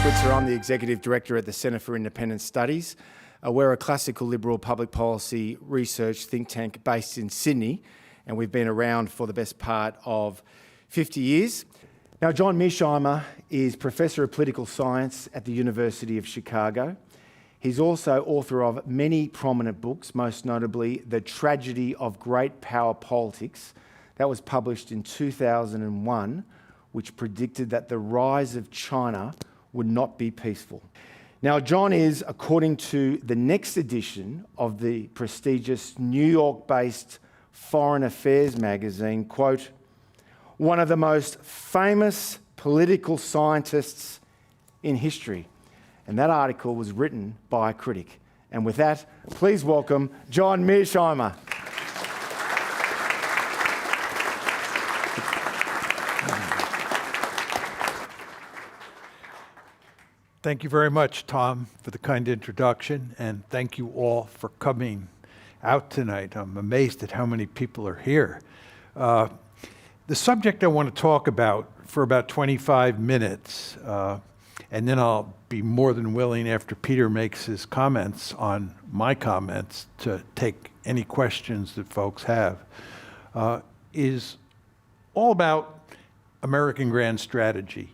Switzer. I'm the Executive Director at the Centre for Independent Studies. We're a classical liberal public policy research think tank based in Sydney, and we've been around for the best part of 50 years. Now, John Mearsheimer is Professor of Political Science at the University of Chicago. He's also author of many prominent books, most notably The Tragedy of Great Power Politics. That was published in 2001, which predicted that the rise of China would not be peaceful. Now, John is, according to the next edition of the prestigious New York-based Foreign Affairs magazine, quote, one of the most famous political scientists in history. And that article was written by a critic. And with that, please welcome John Mearsheimer. Thank you very much, Tom, for the kind introduction, and thank you all for coming out tonight. I'm amazed at how many people are here. The subject I want to talk about for about 25 minutes, and then I'll be more than willing, after Peter makes his comments on my comments, to take any questions that folks have, is all about American grand strategy.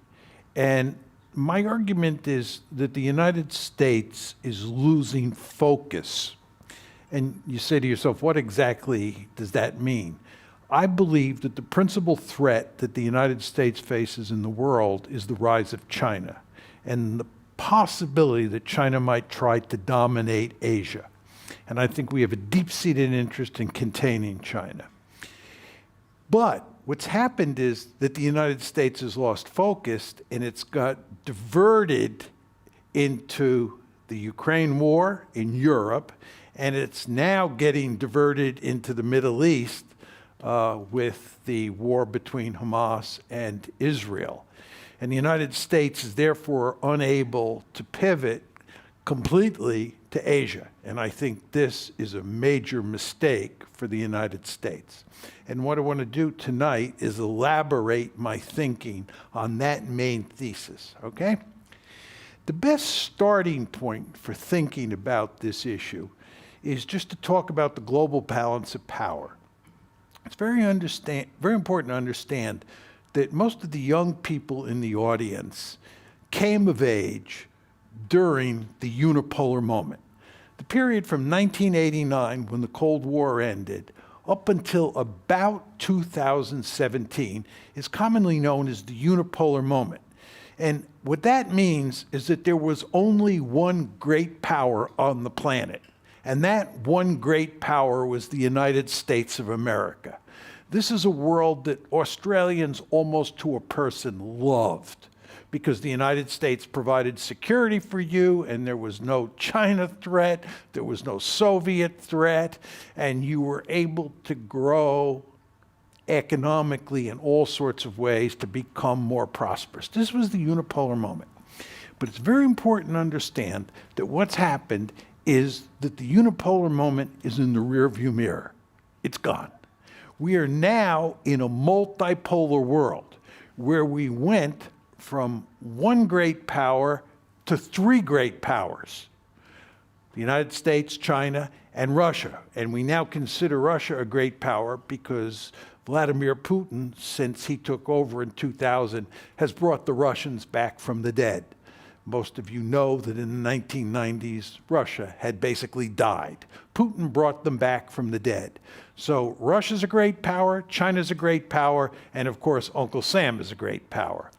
And my argument is that the United States is losing focus. And you say to yourself, what exactly does that mean? I believe that the principal threat that the United States faces in the world is the rise of China and the possibility that China might try to dominate Asia. And I think we have a deep-seated interest in containing China. But what's happened is that the United States has lost focus, and it's got diverted into the Ukraine war in Europe, and it's now getting diverted into the Middle East with the war between Hamas and Israel. And the United States is therefore unable to pivot completely to Asia. And I think this is a major mistake for the United States. And what I want to do tonight is elaborate my thinking on that main thesis, okay? The best starting point for thinking about this issue is just to talk about the global balance of power. It's very important to understand that most of the young people in the audience came of age during the unipolar moment. The period from 1989, when the Cold War ended, up until about 2017 is commonly known as the unipolar moment. And what that means is that there was only one great power on the planet. And that one great power was the United States of America. This is a world that Australians almost to a person loved, because the United States provided security for you, and there was no China threat, there was no Soviet threat, and you were able to grow economically in all sorts of ways to become more prosperous. This was the unipolar moment. But it's very important to understand that what's happened is that the unipolar moment is in the rearview mirror. It's gone. We are now in a multipolar world where we went from one great power to three great powers: the United States, China, and Russia. And we now consider Russia a great power because Vladimir Putin, since he took over in 2000, has brought the Russians back from the dead. Most of you know that in the 1990s, Russia had basically died. Putin brought them back from the dead. So Russia's a great power, China's a great power, and of course, Uncle Sam is a great power.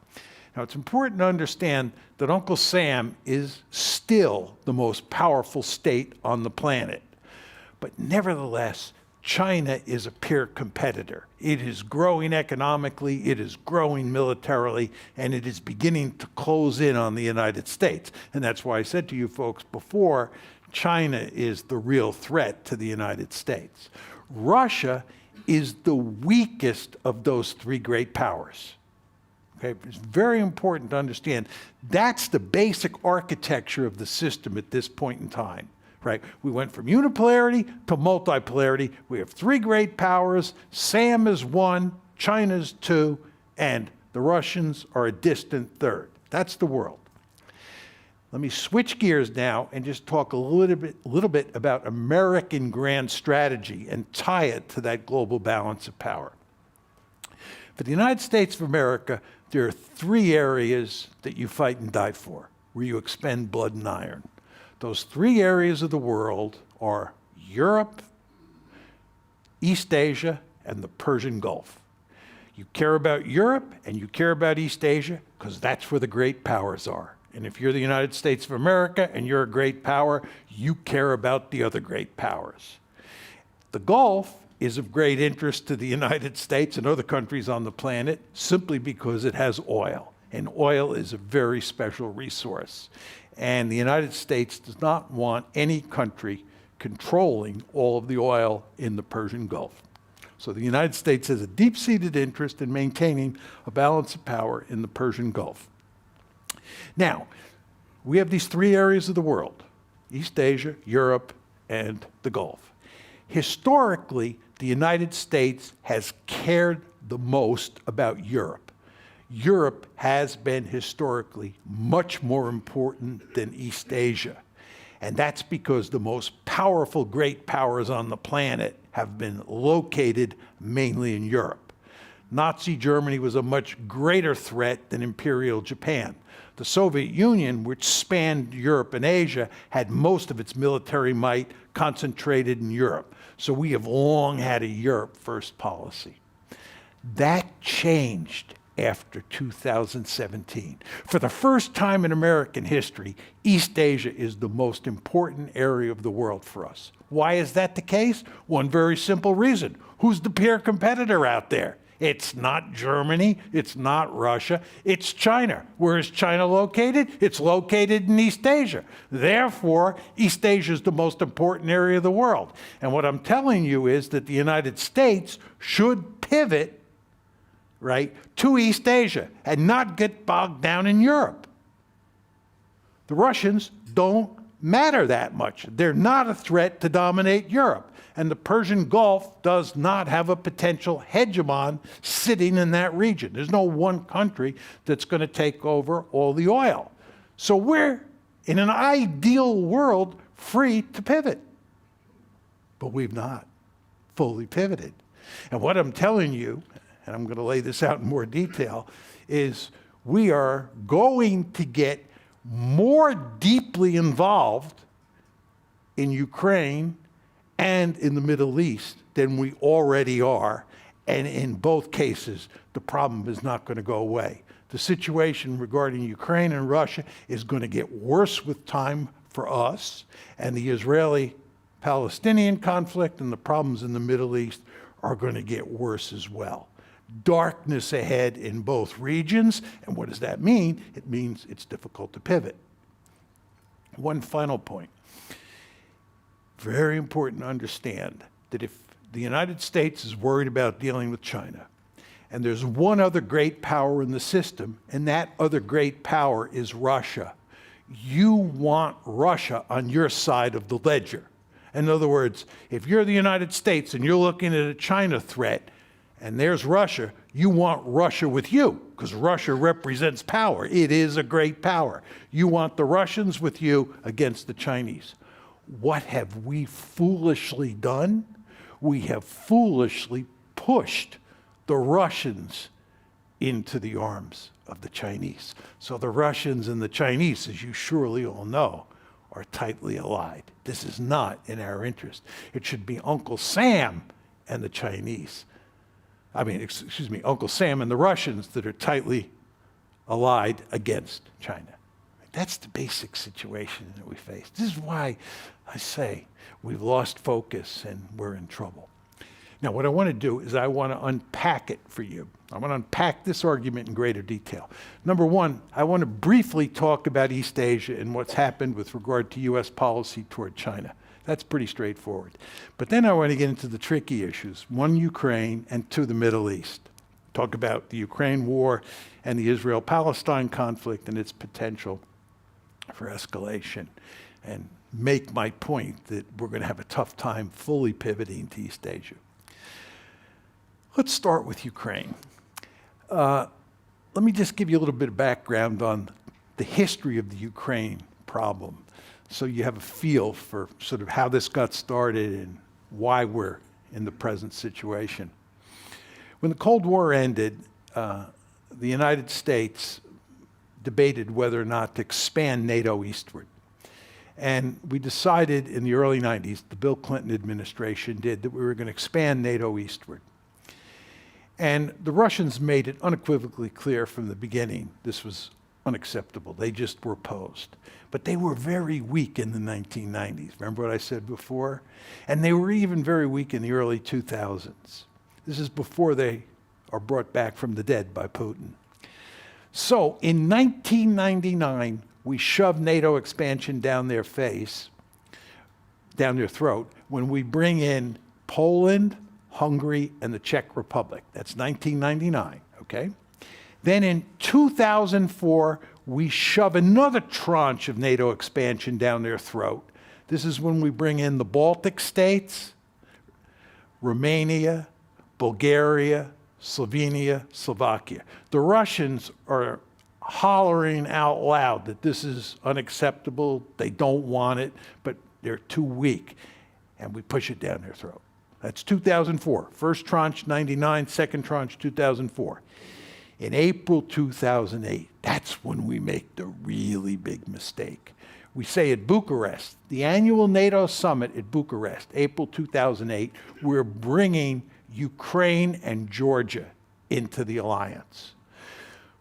Now, it's important to understand that Uncle Sam is still the most powerful state on the planet. But nevertheless, China is a peer competitor. It is growing economically, it is growing militarily, and it is beginning to close in on the United States. And that's why I said to you folks before, China is the real threat to the United States. Russia is the weakest of those three great powers. Okay, it's very important to understand that's the basic architecture of the system at this point in time. Right? We went from unipolarity to multipolarity. We have three great powers. Sam is one, China's two, and the Russians are a distant third. That's the world. Let me switch gears now and just talk a little bit about American grand strategy and tie it to that global balance of power. For the United States of America, there are three areas that you fight and die for, where you expend blood and iron. Those three areas of the world are Europe, East Asia, and the Persian Gulf. You care about Europe and you care about East Asia because that's where the great powers are. And if you're the United States of America and you're a great power, you care about the other great powers. The Gulf is of great interest to the United States and other countries on the planet simply because it has oil. And oil is a very special resource. And the United States does not want any country controlling all of the oil in the Persian Gulf. So the United States has a deep-seated interest in maintaining a balance of power in the Persian Gulf. Now, we have these three areas of the world, East Asia, Europe, and the Gulf. Historically, the United States has cared the most about Europe. Europe has been historically much more important than East Asia. And that's because the most powerful great powers on the planet have been located mainly in Europe. Nazi Germany was a much greater threat than Imperial Japan. The Soviet Union, which spanned Europe and Asia, had most of its military might concentrated in Europe. So we have long had a Europe first policy. That changed after 2017. For the first time in American history, East Asia is the most important area of the world for us. Why is that the case? One very simple reason. Who's the peer competitor out there? It's not Germany, it's not Russia, it's China. Where is China located? It's located in East Asia. Therefore, East Asia is the most important area of the world. And what I'm telling you is that the United States should pivot, right, to East Asia and not get bogged down in Europe. The Russians don't matter that much. They're not a threat to dominate Europe. And the Persian Gulf does not have a potential hegemon sitting in that region. There's no one country that's going to take over all the oil. So we're, in an ideal world, free to pivot. But we've not fully pivoted. And what I'm telling you, and I'm going to lay this out in more detail, is we are going to get more deeply involved in Ukraine and in the Middle East than we already are. And in both cases, the problem is not going to go away. The situation regarding Ukraine and Russia is going to get worse with time for us, and the Israeli-Palestinian conflict and the problems in the Middle East are going to get worse as well. Darkness ahead in both regions, and what does that mean? It means it's difficult to pivot. One final point. Very important to understand that if the United States is worried about dealing with China, and there's one other great power in the system, and that other great power is Russia, you want Russia on your side of the ledger. In other words, if you're the United States and you're looking at a China threat, and there's Russia, you want Russia with you, because Russia represents power. It is a great power. You want the Russians with you against the Chinese. What have we foolishly done? We have foolishly pushed the Russians into the arms of the Chinese. So the Russians and the Chinese, as you surely all know, are tightly allied. This is not in our interest. It should be Uncle Sam and the Chinese. Uncle Sam and the Russians that are tightly allied against China. That's the basic situation that we face. This is why I say we've lost focus and we're in trouble. Now, what I want to do is I want to unpack it for you. I want to unpack this argument in greater detail. Number one, I want to briefly talk about East Asia and what's happened with regard to U.S. policy toward China. That's pretty straightforward. But then I want to get into the tricky issues. One, Ukraine, and two, the Middle East. Talk about the Ukraine war and the Israel-Palestine conflict and its potential for escalation, and make my point that we're going to have a tough time fully pivoting to East Asia. Let's start with Ukraine. Let me just give you a little bit of background on the history of the Ukraine problem. So you have a feel for sort of how this got started and why we're in the present situation. When the Cold War ended, the United States debated whether or not to expand NATO eastward. And we decided in the early 90s, the Bill Clinton administration did, that we were going to expand NATO eastward. And the Russians made it unequivocally clear from the beginning this was unacceptable. They just were opposed. But they were very weak in the 1990s. Remember what I said before? And they were even very weak in the early 2000s. This is before they are brought back from the dead by Putin. So in 1999, we shoved NATO expansion down their face, down their throat, when we bring in Poland, Hungary, and the Czech Republic. That's 1999, okay? Then in 2004, we shove another tranche of NATO expansion down their throat. This is when we bring in the Baltic states, Romania, Bulgaria, Slovenia, Slovakia. The Russians are hollering out loud that this is unacceptable, they don't want it, but they're too weak, and we push it down their throat. That's 2004. First tranche, 99, second tranche, 2004. In April 2008, that's when we make the really big mistake. We say at Bucharest, the annual NATO summit at Bucharest, April 2008, we're bringing Ukraine and Georgia into the alliance.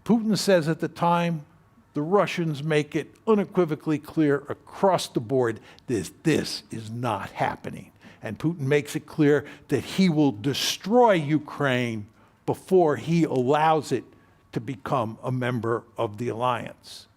Putin says at the time, the Russians make it unequivocally clear across the board that this is not happening. And Putin makes it clear that he will destroy Ukraine before he allows it to become a member of the alliance.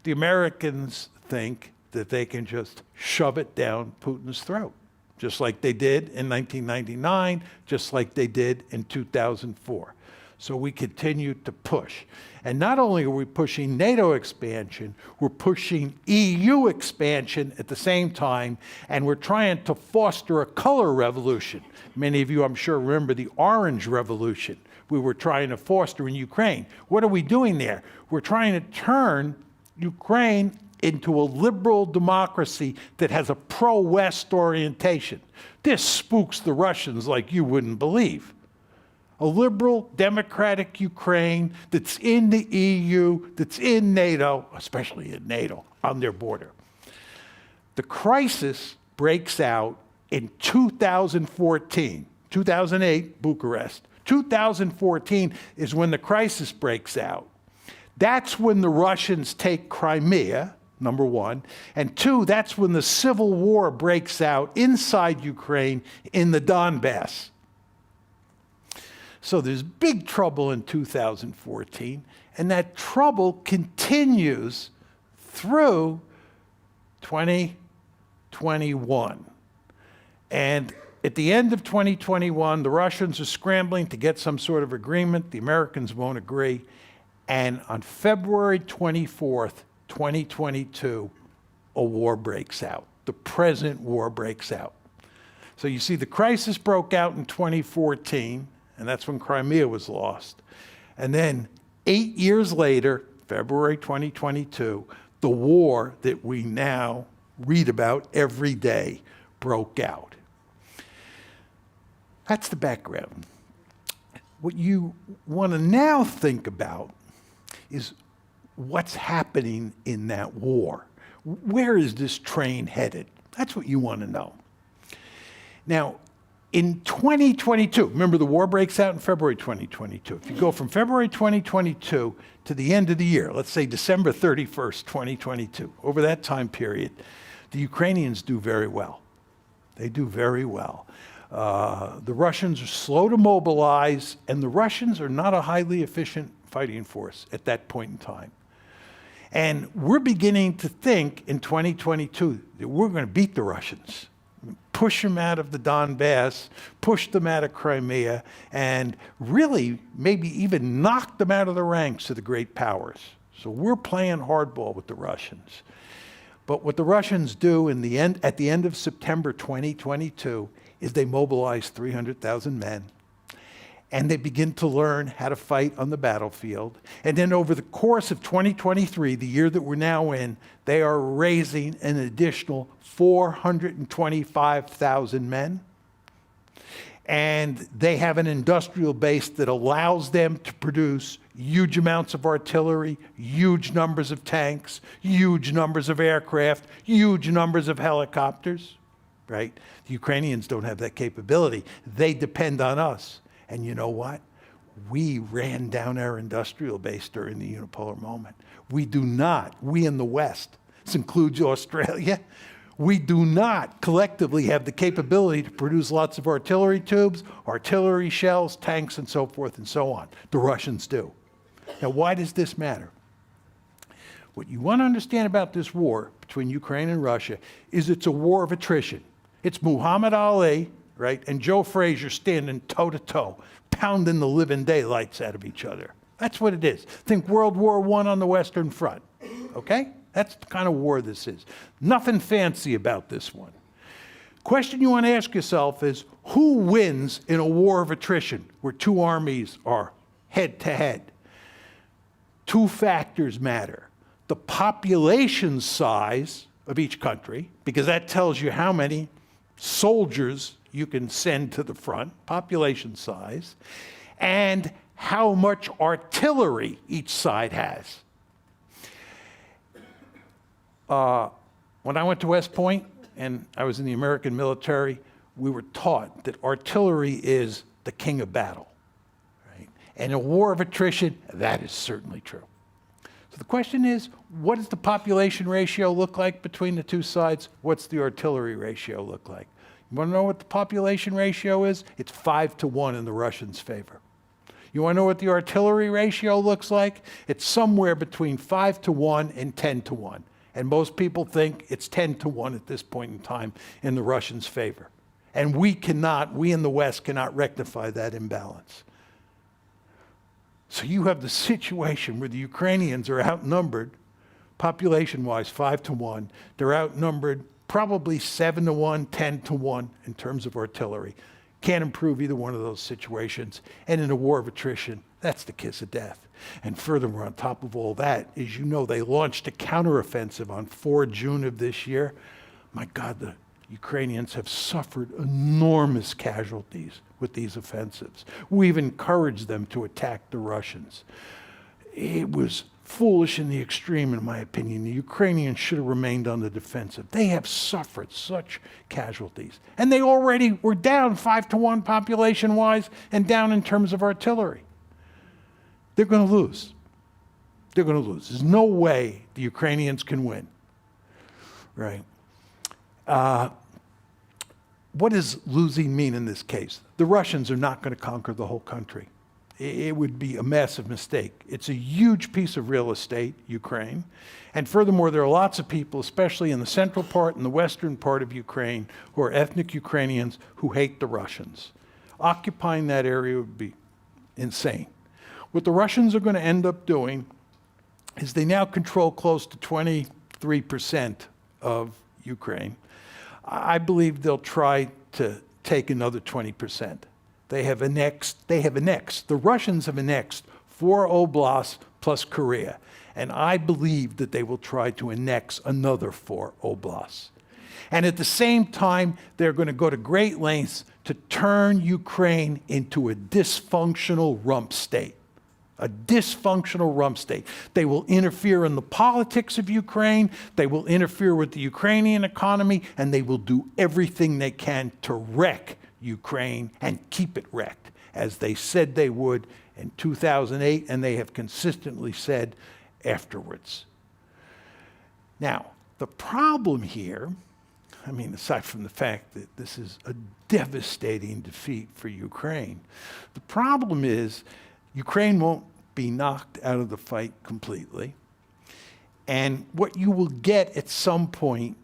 The Americans think that they can just shove it down Putin's throat, just like they did in 1999, just like they did in 2004. So we continue to push. And not only are we pushing NATO expansion, we're pushing EU expansion at the same time, and we're trying to foster a color revolution. Many of you, I'm sure, remember the Orange Revolution we were trying to foster in Ukraine. What are we doing there? We're trying to turn Ukraine into a liberal democracy that has a pro-West orientation. This spooks the Russians like you wouldn't believe. A liberal, democratic Ukraine that's in the EU, that's in NATO, especially in NATO, on their border. The crisis breaks out in 2014. 2008, Bucharest. 2014 is when the crisis breaks out. That's when the Russians take Crimea, number one. And two, that's when the civil war breaks out inside Ukraine in the Donbass. So there's big trouble in 2014, and that trouble continues through 2021. And at the end of 2021, the Russians are scrambling to get some sort of agreement. The Americans won't agree. And on February 24th, 2022, a war breaks out. The present war breaks out. So you see, the crisis broke out in 2014, and that's when Crimea was lost. And then 8 years later, February 2022, the war that we now read about every day broke out. That's the background. What you want to now think about is what's happening in that war. Where is this train headed? That's what you want to know. Now, in 2022, remember the war breaks out in February 2022. If you go from February 2022 to the end of the year, let's say December 31st, 2022, over that time period, the Ukrainians do very well. They do very well. The Russians are slow to mobilize, and the Russians are not a highly efficient fighting force at that point in time. And we're beginning to think in 2022 that we're going to beat the Russians. Push them out of the Donbass, push them out of Crimea, and really maybe even knock them out of the ranks of the great powers. So we're playing hardball with the Russians. But what the Russians do at the end of September 2022 is they mobilize 300,000 men, and they begin to learn how to fight on the battlefield. And then over the course of 2023, the year that we're now in, they are raising an additional 425,000 men. And they have an industrial base that allows them to produce huge amounts of artillery, huge numbers of tanks, huge numbers of aircraft, huge numbers of helicopters, right? The Ukrainians don't have that capability. They depend on us. And you know what? We ran down our industrial base during the unipolar moment. We do not, we in the West, this includes Australia, we do not collectively have the capability to produce lots of artillery tubes, artillery shells, tanks, and so forth and so on. The Russians do. Now, why does this matter? What you want to understand about this war between Ukraine and Russia is it's a war of attrition. It's Muhammad Ali, right, and Joe Frazier standing toe-to-toe, pounding the living daylights out of each other. That's what it is. Think World War I on the Western Front, okay? That's the kind of war this is. Nothing fancy about this one. Question you want to ask yourself is, who wins in a war of attrition where two armies are head-to-head? Two factors matter. The population size of each country, because that tells you how many soldiers you can send to the front, population size, and how much artillery each side has. When I went to West Point and I was in the American military, we were taught that artillery is the king of battle, right? And in a war of attrition, that is certainly true. So the question is, what does the population ratio look like between the two sides? What's the artillery ratio look like? You want to know what the population ratio is? It's 5-1 in the Russians' favor. You want to know what the artillery ratio looks like? It's somewhere between 5-1 and 10-1. And most people think it's 10-1 at this point in time in the Russians' favor. And we in the West cannot rectify that imbalance. So you have the situation where the Ukrainians are outnumbered, population-wise, 5-1. They're outnumbered probably 7-1, 10-1 in terms of artillery. Can't improve either one of those situations. And in a war of attrition, that's the kiss of death. And furthermore, on top of all that, as you know, they launched a counteroffensive on 4 June of this year. My God, the Ukrainians have suffered enormous casualties with these offensives. We've encouraged them to attack the Russians. It was foolish in the extreme, in my opinion. The Ukrainians should have remained on the defensive. They have suffered such casualties. And they already were down 5-1 population-wise and down in terms of artillery. They're going to lose. They're going to lose. There's no way the Ukrainians can win, right? What does losing mean in this case? The Russians are not going to conquer the whole country. It would be a massive mistake. It's a huge piece of real estate, Ukraine. And furthermore, there are lots of people, especially in the central part and the western part of Ukraine, who are ethnic Ukrainians who hate the Russians. Occupying that area would be insane. What the Russians are going to end up doing is they now control close to 23% of Ukraine. I believe they'll try to take another 20%. The Russians have annexed 4 oblasts plus Korea, and I believe that they will try to annex another 4 oblasts. And at the same time, they're going to go to great lengths to turn Ukraine into a dysfunctional rump state. A dysfunctional rump state. They will interfere in the politics of Ukraine, they will interfere with the Ukrainian economy, and they will do everything they can to wreck Ukraine and keep it wrecked, as they said they would in 2008, and they have consistently said afterwards. Now, the problem here, I mean, aside from the fact that this is a devastating defeat for Ukraine, the problem is Ukraine won't be knocked out of the fight completely. And what you will get at some point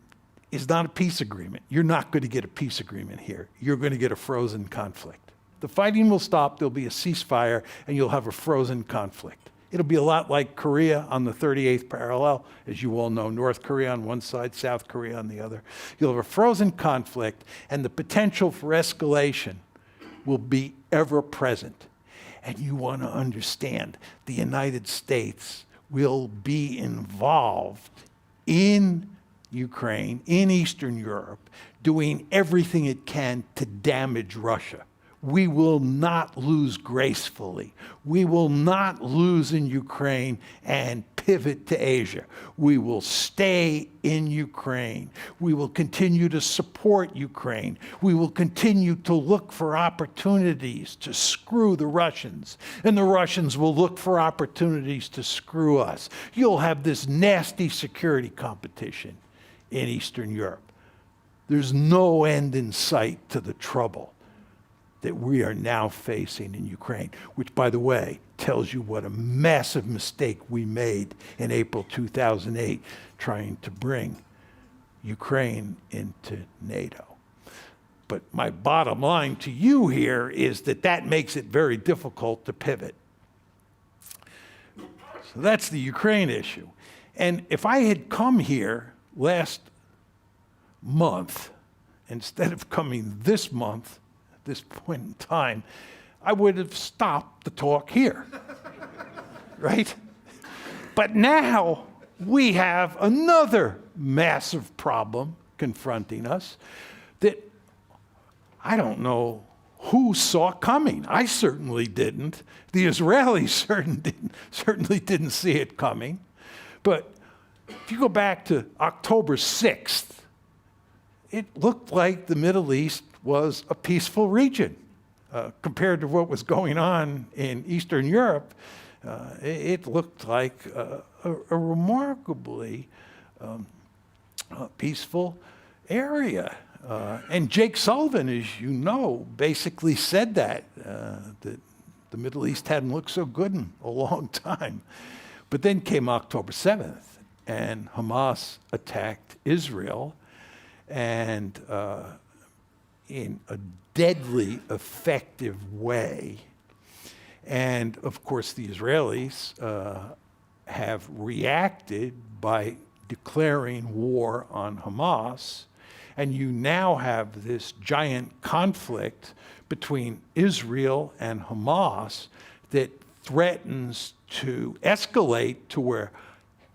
is not a peace agreement. You're not going to get a peace agreement here. You're going to get a frozen conflict. The fighting will stop, there'll be a ceasefire, and you'll have a frozen conflict. It'll be a lot like Korea on the 38th parallel. As you all know, North Korea on one side, South Korea on the other. You'll have a frozen conflict, and the potential for escalation will be ever present. And you want to understand the United States will be involved in Ukraine, in Eastern Europe, doing everything it can to damage Russia. We will not lose gracefully. We will not lose in Ukraine and pivot to Asia. We will stay in Ukraine. We will continue to support Ukraine. We will continue to look for opportunities to screw the Russians, and the Russians will look for opportunities to screw us. You'll have this nasty security competition in Eastern Europe. There's no end in sight to the trouble that we are now facing in Ukraine, which, by the way, tells you what a massive mistake we made in April 2008 trying to bring Ukraine into NATO. But my bottom line to you here is that that makes it very difficult to pivot. So that's the Ukraine issue. And if I had come here last month, instead of coming this month, at this point in time, I would have stopped the talk here, right? But now we have another massive problem confronting us that I don't know who saw coming. I certainly didn't. The Israelis certainly didn't see it coming. But if you go back to October 6th, it looked like the Middle East was a peaceful region. Compared to what was going on in Eastern Europe, it looked like a remarkably peaceful area. And Jake Sullivan, as you know, basically said that the Middle East hadn't looked so good in a long time. But then came October 7th, and Hamas attacked Israel, and in a deadly effective way. And of course, the Israelis have reacted by declaring war on Hamas. And you now have this giant conflict between Israel and Hamas that threatens to escalate to where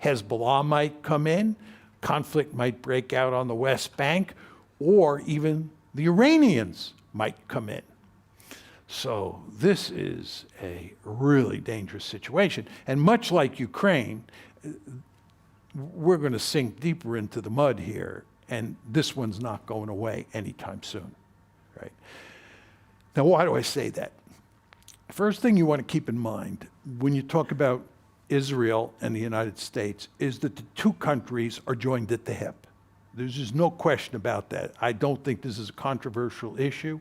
Hezbollah might come in, conflict might break out on the West Bank, or even the Iranians might come in. So this is a really dangerous situation. And much like Ukraine, we're going to sink deeper into the mud here, and this one's not going away anytime soon, right? Now, why do I say that? First thing you want to keep in mind when you talk about Israel and the United States is that the two countries are joined at the hip. There's just no question about that. I don't think this is a controversial issue.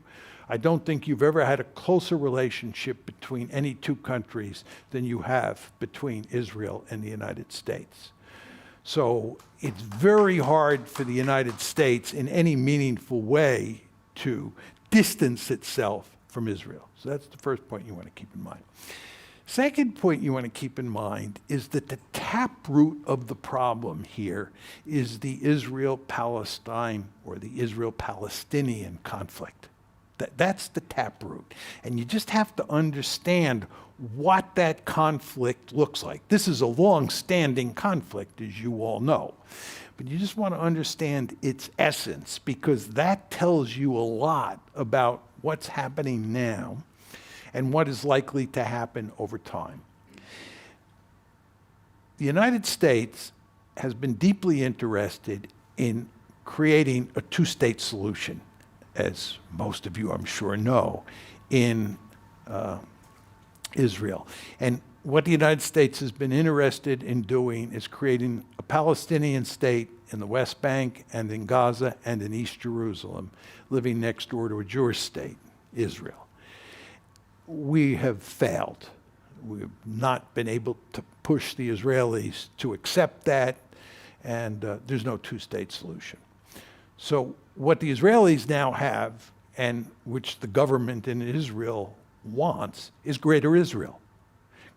I don't think you've ever had a closer relationship between any two countries than you have between Israel and the United States. So it's very hard for the United States in any meaningful way to distance itself from Israel. So that's the first point you want to keep in mind. Second point you want to keep in mind is that the taproot of the problem here is the Israel-Palestine or the Israel-Palestinian conflict. That's the taproot. And you just have to understand what that conflict looks like. This is a long-standing conflict, as you all know. But you just want to understand its essence, because that tells you a lot about what's happening now and what is likely to happen over time. The United States has been deeply interested in creating a two-state solution, as most of you, I'm sure, know, in Israel. And what the United States has been interested in doing is creating a Palestinian state in the West Bank and in Gaza and in East Jerusalem, living next door to a Jewish state, Israel. We have failed. We've not been able to push the Israelis to accept that, and there's no two-state solution. So what the Israelis now have, and which the government in Israel wants, is Greater Israel.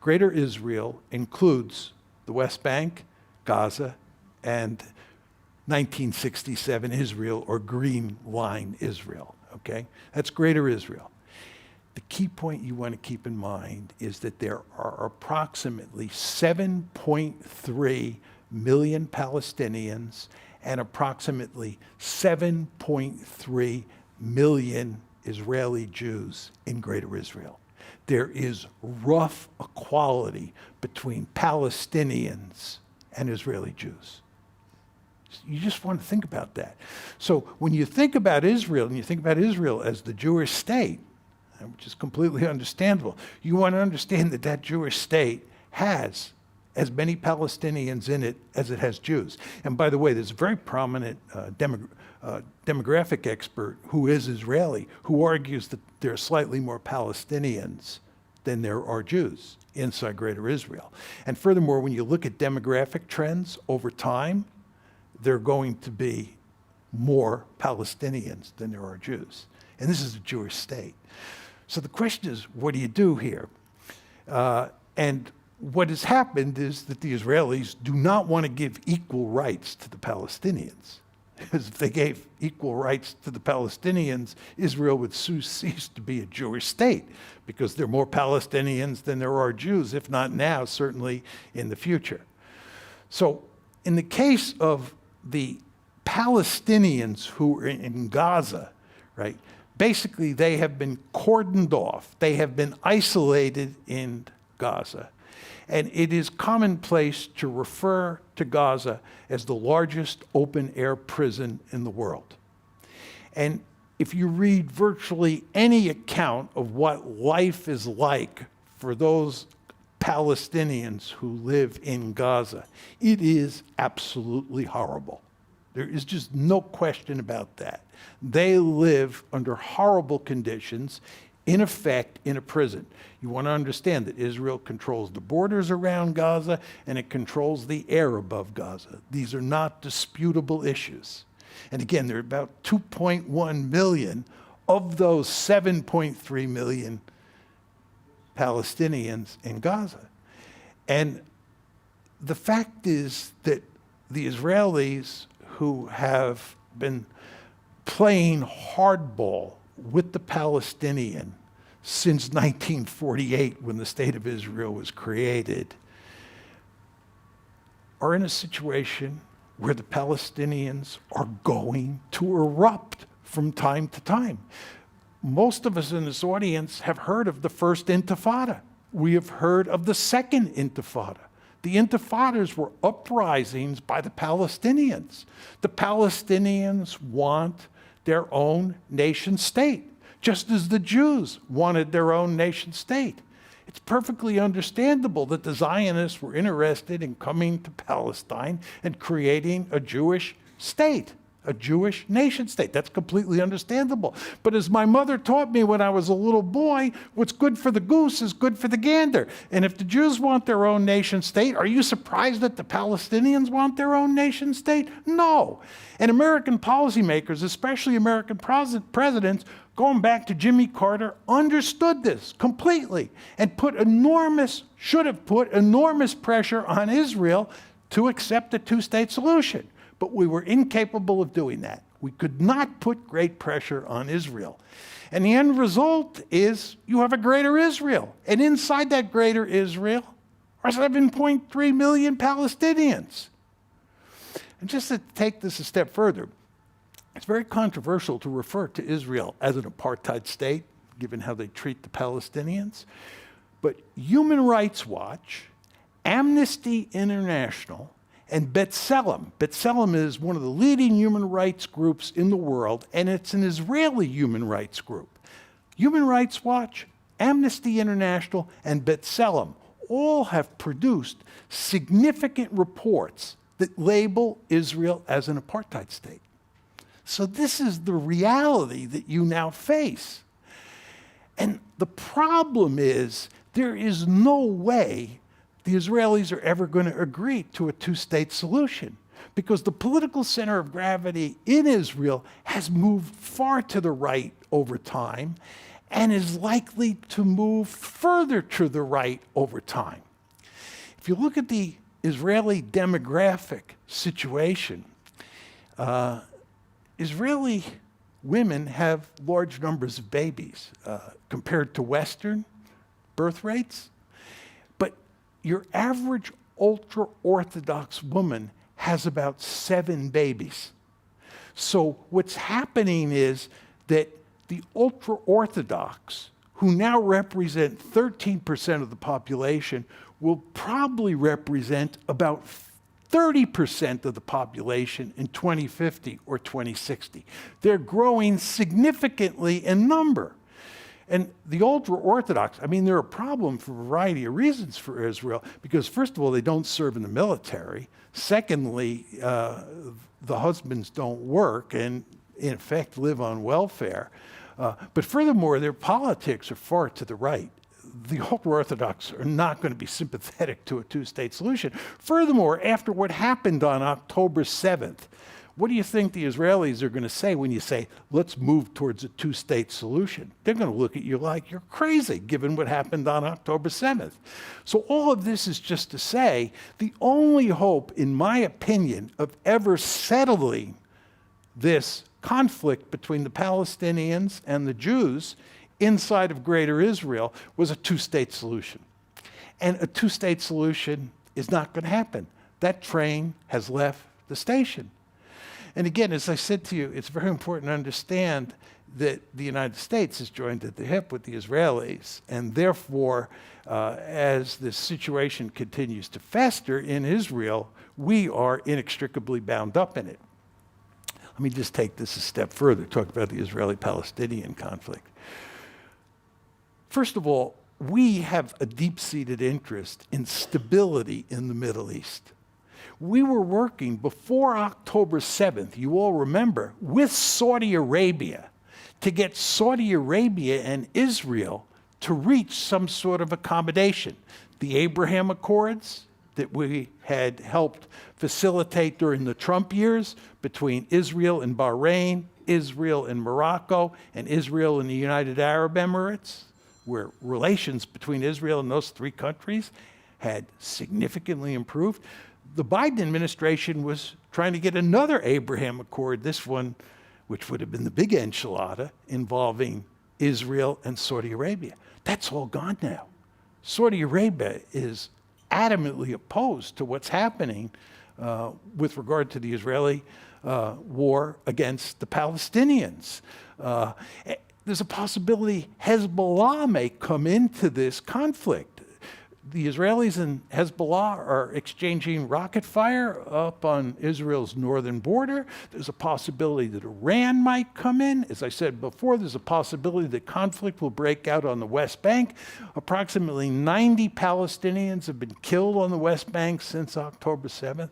Greater Israel includes the West Bank, Gaza, and 1967 Israel, or Green Line Israel, okay? That's Greater Israel. The key point you want to keep in mind is that there are approximately 7.3 million Palestinians and approximately 7.3 million Israeli Jews in Greater Israel. There is rough equality between Palestinians and Israeli Jews. You just want to think about that. So when you think about Israel, and you think about Israel as the Jewish state, which is completely understandable, you want to understand that that Jewish state has as many Palestinians in it as it has Jews. And by the way, there's a very prominent demographic expert who is Israeli, who argues that there are slightly more Palestinians than there are Jews inside Greater Israel. And furthermore, when you look at demographic trends over time, there are going to be more Palestinians than there are Jews. And this is a Jewish state. So the question is, what do you do here? And what has happened is that the Israelis do not want to give equal rights to the Palestinians. Because if they gave equal rights to the Palestinians, Israel would cease to be a Jewish state, because there are more Palestinians than there are Jews, if not now, certainly in the future. So in the case of the Palestinians who are in Gaza, right, basically they have been cordoned off. They have been isolated in Gaza. And it is commonplace to refer to Gaza as the largest open-air prison in the world. And if you read virtually any account of what life is like for those Palestinians who live in Gaza, it is absolutely horrible. There is just no question about that. They live under horrible conditions, in effect, in a prison. You want to understand that Israel controls the borders around Gaza and it controls the air above Gaza. These are not disputable issues. And again, there are about 2.1 million of those 7.3 million Palestinians in Gaza. And the fact is that the Israelis who have been playing hardball with the Palestinian since 1948, when the State of Israel was created, are in a situation where the Palestinians are going to erupt from time to time. Most of us in this audience have heard of the First Intifada. We have heard of the Second Intifada. The Intifadas were uprisings by the Palestinians. The Palestinians want their own nation state, just as the Jews wanted their own nation state. It's perfectly understandable that the Zionists were interested in coming to Palestine and creating a Jewish state, a Jewish nation state. That's completely understandable. But as my mother taught me when I was a little boy, what's good for the goose is good for the gander. And if the Jews want their own nation state, are you surprised that the Palestinians want their own nation state? No. And American policymakers, especially American presidents, going back to Jimmy Carter, understood this completely and should have put enormous pressure on Israel to accept a two-state solution. But we were incapable of doing that. We could not put great pressure on Israel. And the end result is you have a greater Israel. And inside that greater Israel are 7.3 million Palestinians. And just to take this a step further, it's very controversial to refer to Israel as an apartheid state, given how they treat the Palestinians. But Human Rights Watch, Amnesty International, and B'Tselem. B'Tselem is one of the leading human rights groups in the world, and it's an Israeli human rights group. Human Rights Watch, Amnesty International, and B'Tselem all have produced significant reports that label Israel as an apartheid state. So this is the reality that you now face. And the problem is there is no way the Israelis are ever going to agree to a two-state solution, because the political center of gravity in Israel has moved far to the right over time and is likely to move further to the right over time. If you look at the Israeli demographic situation, Israeli women have large numbers of babies compared to Western birth rates. But your average ultra-Orthodox woman has about 7 babies. So what's happening is that the ultra-Orthodox, who now represent 13% of the population, will probably represent about 30% of the population in 2050 or 2060. They're growing significantly in number. And the ultra-Orthodox, I mean, they're a problem for a variety of reasons for Israel, because first of all, they don't serve in the military. Secondly, the husbands don't work and in effect live on welfare. But furthermore, their politics are far to the right. The ultra-Orthodox are not going to be sympathetic to a two-state solution. Furthermore, after what happened on October 7th, what do you think the Israelis are going to say when you say, let's move towards a two-state solution? They're going to look at you like you're crazy, given what happened on October 7th. So all of this is just to say, the only hope, in my opinion, of ever settling this conflict between the Palestinians and the Jews inside of Greater Israel was a two-state solution. And a two-state solution is not going to happen. That train has left the station. And again, as I said to you, it's very important to understand that the United States is joined at the hip with the Israelis, and therefore, as this situation continues to fester in Israel, we are inextricably bound up in it. Let me just take this a step further, talk about the Israeli-Palestinian conflict. First of all, we have a deep-seated interest in stability in the Middle East. We were working before October 7th, you all remember, with Saudi Arabia to get Saudi Arabia and Israel to reach some sort of accommodation. The Abraham Accords that we had helped facilitate during the Trump years between Israel and Bahrain, Israel and Morocco, and Israel and the United Arab Emirates, where relations between Israel and those 3 countries had significantly improved. The Biden administration was trying to get another Abraham Accord, this one, which would have been the big enchilada, involving Israel and Saudi Arabia. That's all gone now. Saudi Arabia is adamantly opposed to what's happening with regard to the Israeli war against the Palestinians. There's a possibility Hezbollah may come into this conflict. The Israelis and Hezbollah are exchanging rocket fire up on Israel's northern border. There's a possibility that Iran might come in. As I said before, there's a possibility that conflict will break out on the West Bank. Approximately 90 Palestinians have been killed on the West Bank since October 7th.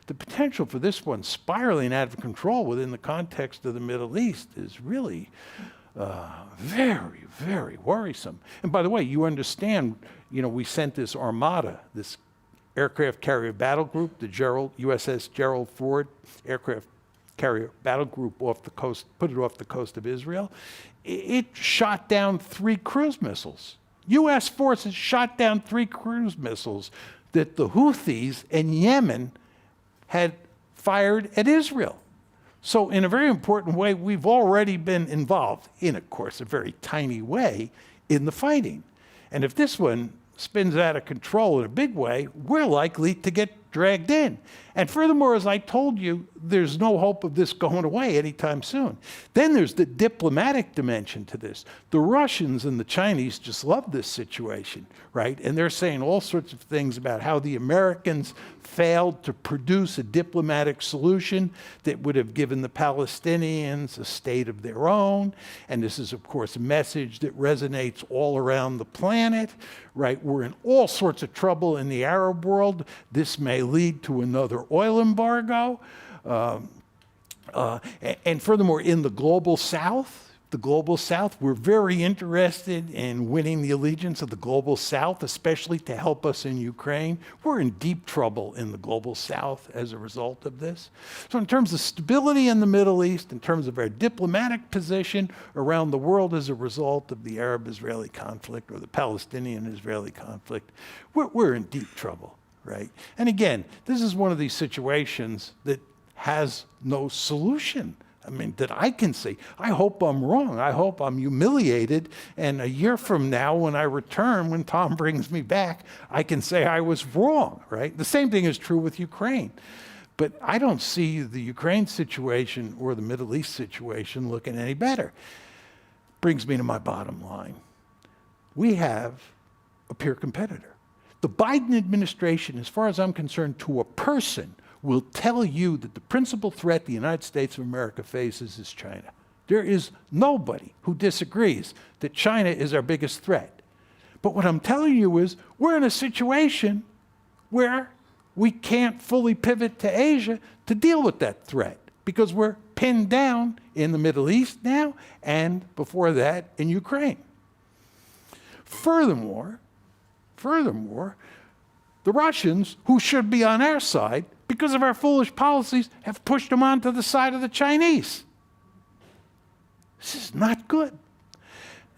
The potential for this one spiraling out of control within the context of the Middle East is really very, very worrisome. And by the way, you understand, we sent this Armada, this aircraft carrier battle group, the USS Gerald Ford aircraft carrier battle group off the coast, put it off the coast of Israel. It shot down 3 cruise missiles. U.S. forces shot down 3 cruise missiles that the Houthis in Yemen had fired at Israel. So in a very important way, we've already been involved, in, of course, a very tiny way, in the fighting. And if this one spins out of control in a big way, we're likely to get dragged in. And furthermore, as I told you, there's no hope of this going away anytime soon. Then there's the diplomatic dimension to this. The Russians and the Chinese just love this situation, right? And they're saying all sorts of things about how the Americans failed to produce a diplomatic solution that would have given the Palestinians a state of their own. And this is, of course, a message that resonates all around the planet, right? We're in all sorts of trouble in the Arab world. This may lead to another oil embargo. And furthermore, in the global South, we're very interested in winning the allegiance of the global South, especially to help us in Ukraine. We're in deep trouble in the global South as a result of this. So in terms of stability in the Middle East, in terms of our diplomatic position around the world as a result of the Arab-Israeli conflict or the Palestinian-Israeli conflict, we're in deep trouble, right? And again, this is one of these situations that has no solution. I mean, that I can see. I hope I'm wrong. I hope I'm humiliated. And a year from now, when I return, when Tom brings me back, I can say I was wrong, right? The same thing is true with Ukraine. But I don't see the Ukraine situation or the Middle East situation looking any better. Brings me to my bottom line. We have a peer competitor. The Biden administration, as far as I'm concerned, to a person, will tell you that the principal threat the United States of America faces is China. There is nobody who disagrees that China is our biggest threat. But what I'm telling you is we're in a situation where we can't fully pivot to Asia to deal with that threat because we're pinned down in the Middle East now and before that in Ukraine. Furthermore, the Russians, who should be on our side, because of our foolish policies, have pushed them onto the side of the Chinese. This is not good.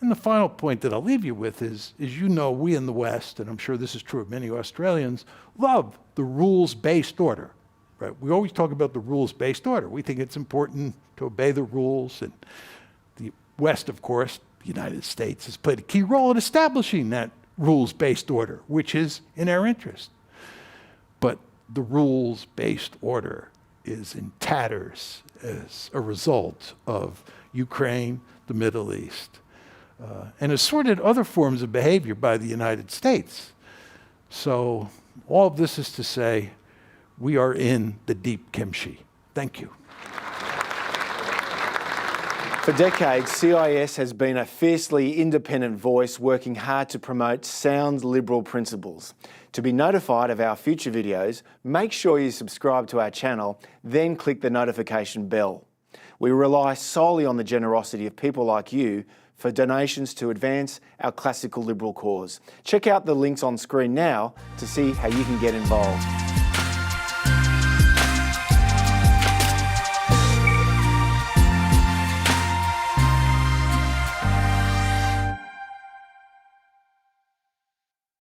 And the final point that I'll leave you with is you know, we in the West, and I'm sure this is true of many Australians, love the rules-based order. Right? We always talk about the rules-based order. We think it's important to obey the rules. And the West, of course, the United States, has played a key role in establishing that rules-based order, which is in our interest. But the rules-based order is in tatters as a result of Ukraine, the Middle East, and assorted other forms of behavior by the United States. So all of this is to say, we are in the deep kimchi. Thank you. For decades, CIS has been a fiercely independent voice working hard to promote sound liberal principles. To be notified of our future videos, make sure you subscribe to our channel, then click the notification bell. We rely solely on the generosity of people like you for donations to advance our classical liberal cause. Check out the links on screen now to see how you can get involved.